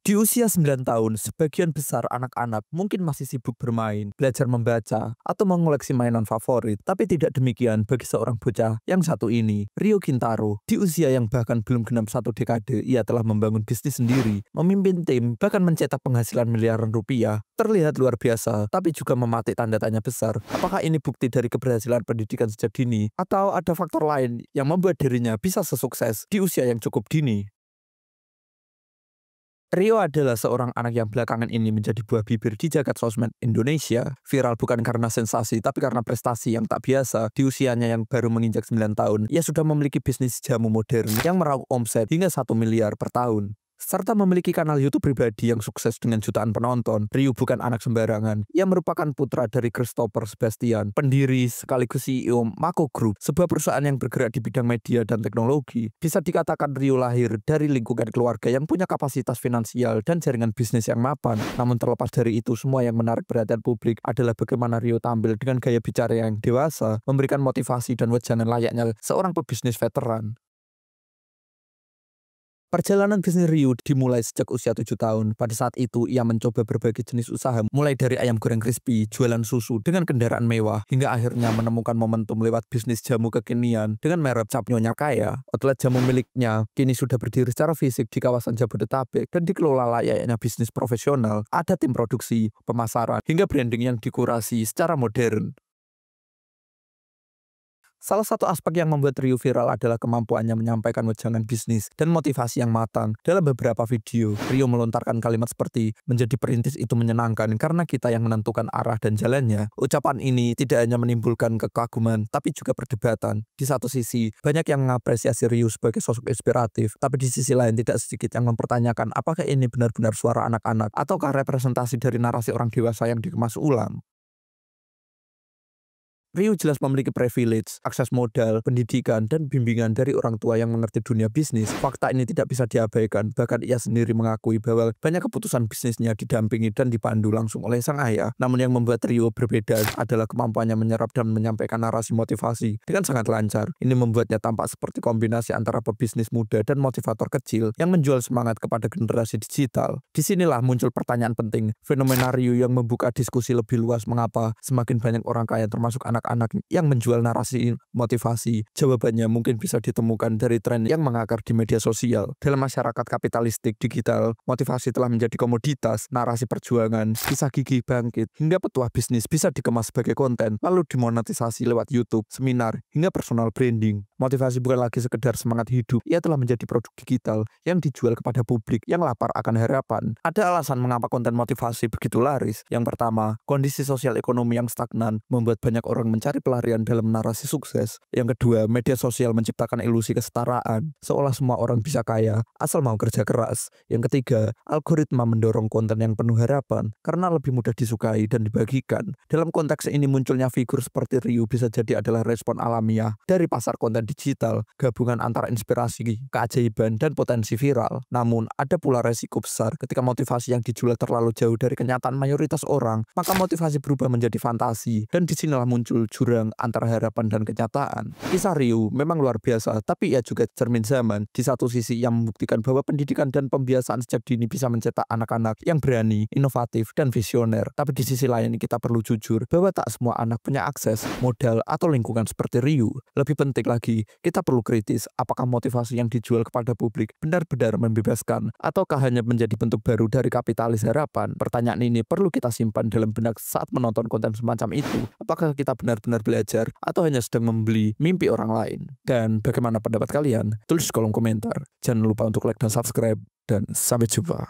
Di usia 9 tahun, sebagian besar anak-anak mungkin masih sibuk bermain, belajar membaca, atau mengoleksi mainan favorit. Tapi tidak demikian bagi seorang bocah yang satu ini, Ryo Kintaro. Di usia yang bahkan belum genap satu dekade, ia telah membangun bisnis sendiri, memimpin tim, bahkan mencetak penghasilan miliaran rupiah. Terlihat luar biasa, tapi juga mematik tanda tanya besar. Apakah ini bukti dari keberhasilan pendidikan sejak dini? Atau ada faktor lain yang membuat dirinya bisa sesukses di usia yang cukup dini? Rio adalah seorang anak yang belakangan ini menjadi buah bibir di jagat sosmed Indonesia. Viral bukan karena sensasi, tapi karena prestasi yang tak biasa. Di usianya yang baru menginjak 9 tahun, ia sudah memiliki bisnis jamu modern yang meraup omset hingga 1 miliar per tahun. Serta memiliki kanal YouTube pribadi yang sukses dengan jutaan penonton. Ryu bukan anak sembarangan. Ia merupakan putra dari Christopher Sebastian, pendiri sekaligus CEO Mako Group, sebuah perusahaan yang bergerak di bidang media dan teknologi. Bisa dikatakan Ryu lahir dari lingkungan keluarga yang punya kapasitas finansial dan jaringan bisnis yang mapan. Namun terlepas dari itu, semua yang menarik perhatian publik adalah bagaimana Ryu tampil dengan gaya bicara yang dewasa, memberikan motivasi dan wejangan layaknya seorang pebisnis veteran. Perjalanan bisnis Ryu dimulai sejak usia 7 tahun. Pada saat itu, ia mencoba berbagai jenis usaha, mulai dari ayam goreng crispy, jualan susu dengan kendaraan mewah, hingga akhirnya menemukan momentum lewat bisnis jamu kekinian dengan merek Cap Nyonya Kaya. Outlet jamu miliknya kini sudah berdiri secara fisik di kawasan Jabodetabek dan dikelola layaknya bisnis profesional. Ada tim produksi, pemasaran, hingga branding yang dikurasi secara modern. Salah satu aspek yang membuat Ryu viral adalah kemampuannya menyampaikan wejangan bisnis dan motivasi yang matang. Dalam beberapa video, Ryu melontarkan kalimat seperti, menjadi perintis itu menyenangkan karena kita yang menentukan arah dan jalannya. Ucapan ini tidak hanya menimbulkan kekaguman, tapi juga perdebatan. Di satu sisi, banyak yang mengapresiasi Ryu sebagai sosok inspiratif, tapi di sisi lain tidak sedikit yang mempertanyakan apakah ini benar-benar suara anak-anak ataukah representasi dari narasi orang dewasa yang dikemas ulang. Ryu jelas memiliki privilege, akses modal, pendidikan, dan bimbingan dari orang tua yang mengerti dunia bisnis. Fakta ini tidak bisa diabaikan, bahkan ia sendiri mengakui bahwa banyak keputusan bisnisnya didampingi dan dipandu langsung oleh sang ayah. Namun yang membuat Ryu berbeda adalah kemampuannya menyerap dan menyampaikan narasi motivasi dengan sangat lancar. Ini membuatnya tampak seperti kombinasi antara pebisnis muda dan motivator kecil yang menjual semangat kepada generasi digital. Disinilah muncul pertanyaan penting, fenomena Ryu yang membuka diskusi lebih luas mengapa semakin banyak orang kaya termasuk anak yang menjual narasi motivasi. Jawabannya mungkin bisa ditemukan dari tren yang mengakar di media sosial. Dalam masyarakat kapitalistik digital, motivasi telah menjadi komoditas, narasi perjuangan, kisah gigih bangkit, hingga petuah bisnis bisa dikemas sebagai konten, lalu dimonetisasi lewat YouTube, seminar, hingga personal branding. Motivasi bukan lagi sekedar semangat hidup, ia telah menjadi produk digital yang dijual kepada publik yang lapar akan harapan. Ada alasan mengapa konten motivasi begitu laris. Yang pertama, kondisi sosial ekonomi yang stagnan membuat banyak orang mencari pelarian dalam narasi sukses. Yang kedua, media sosial menciptakan ilusi kesetaraan, seolah semua orang bisa kaya, asal mau kerja keras. Yang ketiga, algoritma mendorong konten yang penuh harapan, karena lebih mudah disukai dan dibagikan. Dalam konteks ini munculnya figur seperti Ryu bisa jadi adalah respon alamiah dari pasar konten digital, gabungan antara inspirasi, keajaiban, dan potensi viral. Namun, ada pula resiko besar ketika motivasi yang dijual terlalu jauh dari kenyataan mayoritas orang, maka motivasi berubah menjadi fantasi, dan disinilah muncul jurang antara harapan dan kenyataan. Kisah Ryu memang luar biasa, tapi ia juga cermin zaman. Di satu sisi ia membuktikan bahwa pendidikan dan pembiasaan sejak dini bisa mencetak anak-anak yang berani, inovatif, dan visioner. Tapi di sisi lain kita perlu jujur bahwa tak semua anak punya akses, modal, atau lingkungan seperti Ryu. Lebih penting lagi, kita perlu kritis apakah motivasi yang dijual kepada publik benar-benar membebaskan ataukah hanya menjadi bentuk baru dari kapitalis harapan. Pertanyaan ini perlu kita simpan dalam benak saat menonton konten semacam itu. Apakah kita benar-benar belajar atau hanya sedang membeli mimpi orang lain? Dan bagaimana pendapat kalian? Tulis di kolom komentar. Jangan lupa untuk like dan subscribe, dan sampai jumpa.